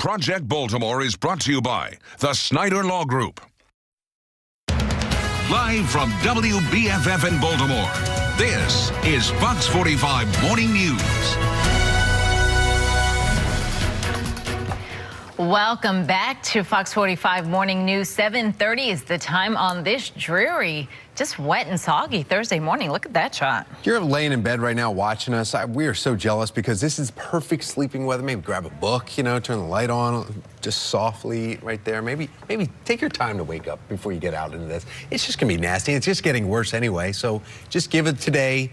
Project Baltimore is brought to you by the Snyder Law Group. Live from WBFF in Baltimore, this is Fox 45 Morning News. Welcome back to Fox 45 Morning News. 7:30 is the time on this dreary, just wet and soggy Thursday morning. Look at that shot. You're laying in bed right now watching us. We are so jealous because this is perfect sleeping weather. Maybe grab a book, turn the light on just softly right there. Maybe take your time to wake up before you get out into this. It's just going to be nasty. It's just getting worse anyway. So just give it today.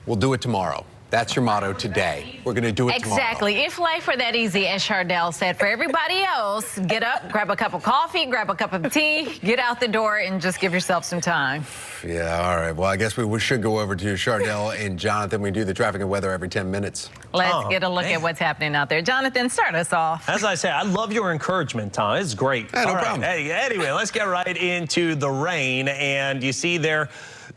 We'll do it tomorrow. That's your motto today. We're going to do it tomorrow. Exactly. If life were that easy, as Chardell said, for everybody else, get up, grab a cup of coffee, grab a cup of tea, get out the door, and just give yourself some time. Yeah, all right. Well, I guess we should go over to Chardell and Jonathan. We do the traffic and weather every 10 minutes. Let's get a look at what's happening out there. Jonathan, start us off. As I say, I love your encouragement, Tom. It's great. Yeah, no problem. Hey, anyway, let's get right into the rain. And you see there,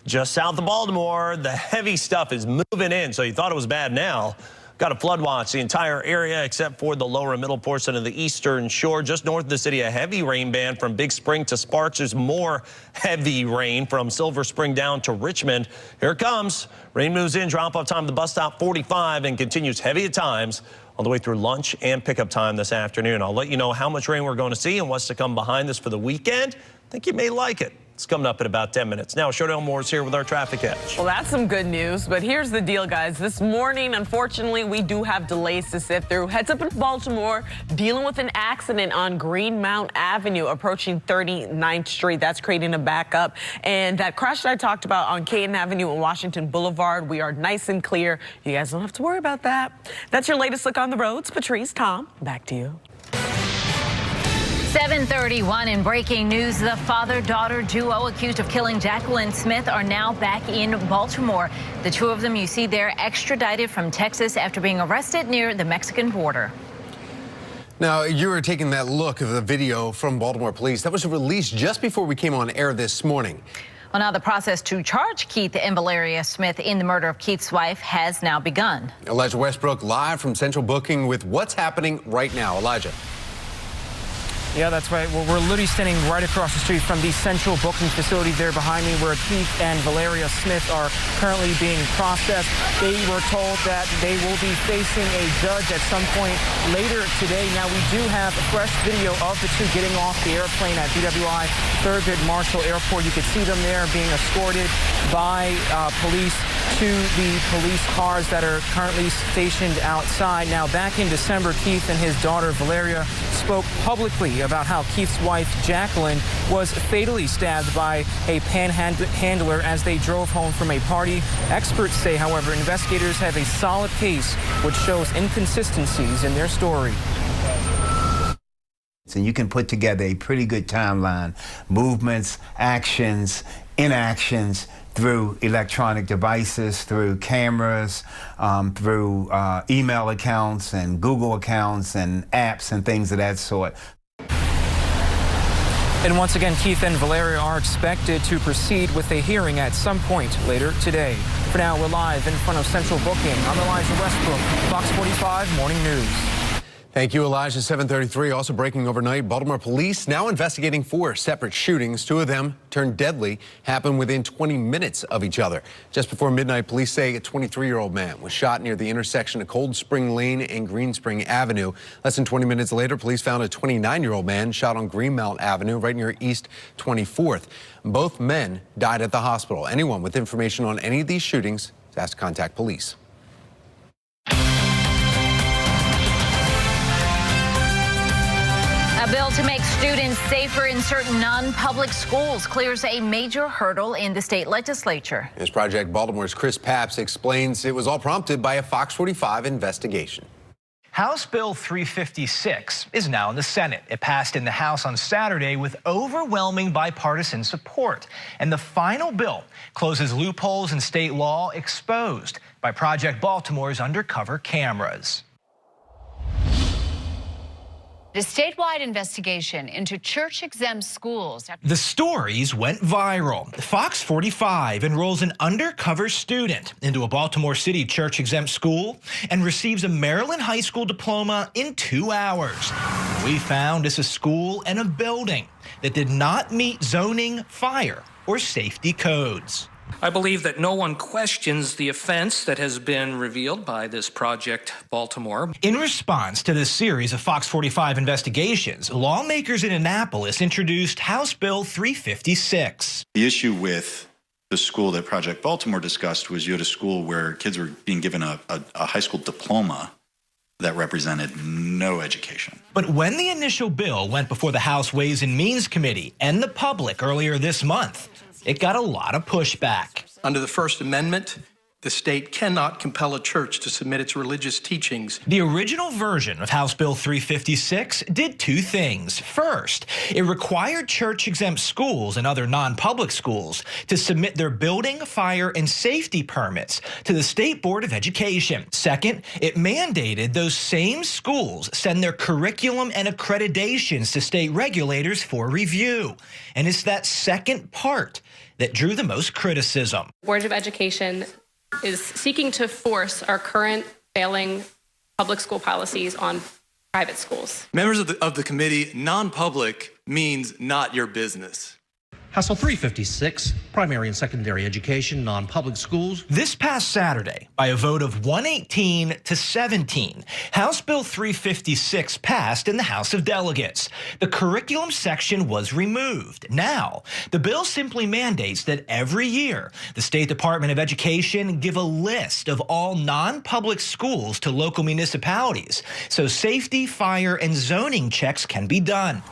just south of Baltimore, the heavy stuff is moving in. So you thought it was bad now. Got a flood watch the entire area except for the lower and middle portion of the eastern shore. Just north of the city, a heavy rain band from Big Spring to Sparks. There's more heavy rain from Silver Spring down to Richmond. Here it comes. Rain moves in, drop-off time at the bus stop 45 and continues heavy at times all the way through lunch and pickup time this afternoon. I'll let you know how much rain we're going to see and what's to come behind this for the weekend. I think you may like it. It's coming up in about 10 minutes. Now, Chardell Moore's here with our traffic edge. Well, that's some good news, but here's the deal, guys. This morning, unfortunately, we do have delays to sift through. Heads up in Baltimore, dealing with an accident on Greenmount Avenue, approaching 39th Street. That's creating a backup. And that crash that I talked about on Caden Avenue and Washington Boulevard, we are nice and clear. You guys don't have to worry about that. That's your latest look on the roads. Patrice, Tom, back to you. 7:31 in breaking news. The father-daughter duo accused of killing Jacqueline Smith are now back in Baltimore. The two of them you see there extradited from Texas after being arrested near the Mexican border. Now, you were taking that look of the video from Baltimore police. That was released just before we came on air this morning. Well, now the process to charge Keith and Valeria Smith in the murder of Keith's wife has now begun. Elijah Westbrook live from Central Booking with what's happening right now. Elijah. Yeah, that's right. Well, we're literally standing right across the street from the central booking facility there behind me where Keith and Valeria Smith are currently being processed. They were told that they will be facing a judge at some point later today. Now, we do have a fresh video of the two getting off the airplane at BWI Thurgood Marshall Airport. You can see them there being escorted by police to the police cars that are currently stationed outside. Now, back in December, Keith and his daughter Valeria spoke publicly about how Keith's wife Jacqueline was fatally stabbed by a panhandler as they drove home from a party. Experts say, however, investigators have a solid case which shows inconsistencies in their story. And you can put together a pretty good timeline, movements, actions, inactions, through electronic devices, through cameras, through email accounts and Google accounts and apps and things of that sort. And once again, Keith and Valeria are expected to proceed with a hearing at some point later today. For now, we're live in front of Central Booking. I'm Elijah Westbrook, Fox 45 Morning News. Thank you, Elijah. 7:33. Also breaking overnight, Baltimore police now investigating 4 separate shootings. 2 of them turned deadly, happened within 20 minutes of each other. Just before midnight, police say a 23-year-old man was shot near the intersection of Cold Spring Lane and Green Spring Avenue. Less than 20 minutes later, police found a 29-year-old man shot on Greenmount Avenue right near East 24th. Both men died at the hospital. Anyone with information on any of these shootings is asked to contact police. A bill to make students safer in certain non-public schools clears a major hurdle in the state legislature. As Project Baltimore's Chris Papps explains, it was all prompted by a Fox 45 investigation. House Bill 356 is now in the Senate. It passed in the House on Saturday with overwhelming bipartisan support. And the final bill closes loopholes in state law exposed by Project Baltimore's undercover cameras. A statewide investigation into church-exempt schools. The stories went viral. Fox 45 enrolls an undercover student into a Baltimore City church-exempt school and receives a Maryland high school diploma in 2 hours. We found it's a school and a building that did not meet zoning, fire, or safety codes. I believe that no one questions the offense that has been revealed by this Project Baltimore. In response to this series of Fox 45 investigations, lawmakers in Annapolis introduced House Bill 356. The issue with the school that Project Baltimore discussed was you had a school where kids were being given a high school diploma that represented no education. But when the initial bill went before the House Ways and Means Committee and the public earlier this month, it got a lot of pushback. Under the First Amendment, the state cannot compel a church to submit its religious teachings. The original version of House Bill 356 did 2 things. First, it required church-exempt schools and other non-public schools to submit their building, fire, and safety permits to the State Board of Education. Second, it mandated those same schools send their curriculum and accreditations to state regulators for review. And it's that second part that drew the most criticism. Board of Education is seeking to force our current failing public school policies on private schools. Members of the committee, non-public means not your business. House Bill 356, primary and secondary education, non-public schools. This past Saturday, by a vote of 118 to 17, House Bill 356 passed in the House of Delegates. The curriculum section was removed. Now, the bill simply mandates that every year, the State Department of Education give a list of all non-public schools to local municipalities, so safety, fire, and zoning checks can be done.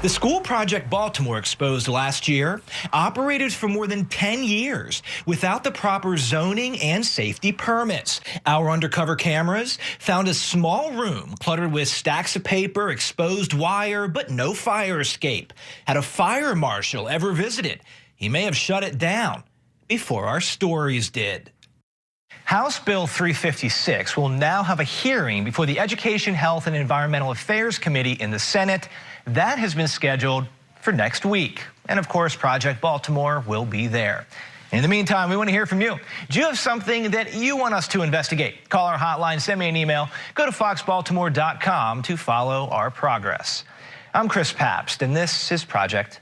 The school Project Baltimore exposed last year operated for more than 10 years without the proper zoning and safety permits. Our undercover cameras found a small room cluttered with stacks of paper, exposed wire, but no fire escape. Had a fire marshal ever visited, he may have shut it down before our stories did. House Bill 356 will now have a hearing before the Education, Health, and Environmental Affairs Committee in the Senate. That has been scheduled for next week. And of course, Project Baltimore will be there. In the meantime, we want to hear from you. Do you have something that you want us to investigate? Call our hotline, send me an email, go to foxbaltimore.com to follow our progress. I'm Chris Pabst, and this is Project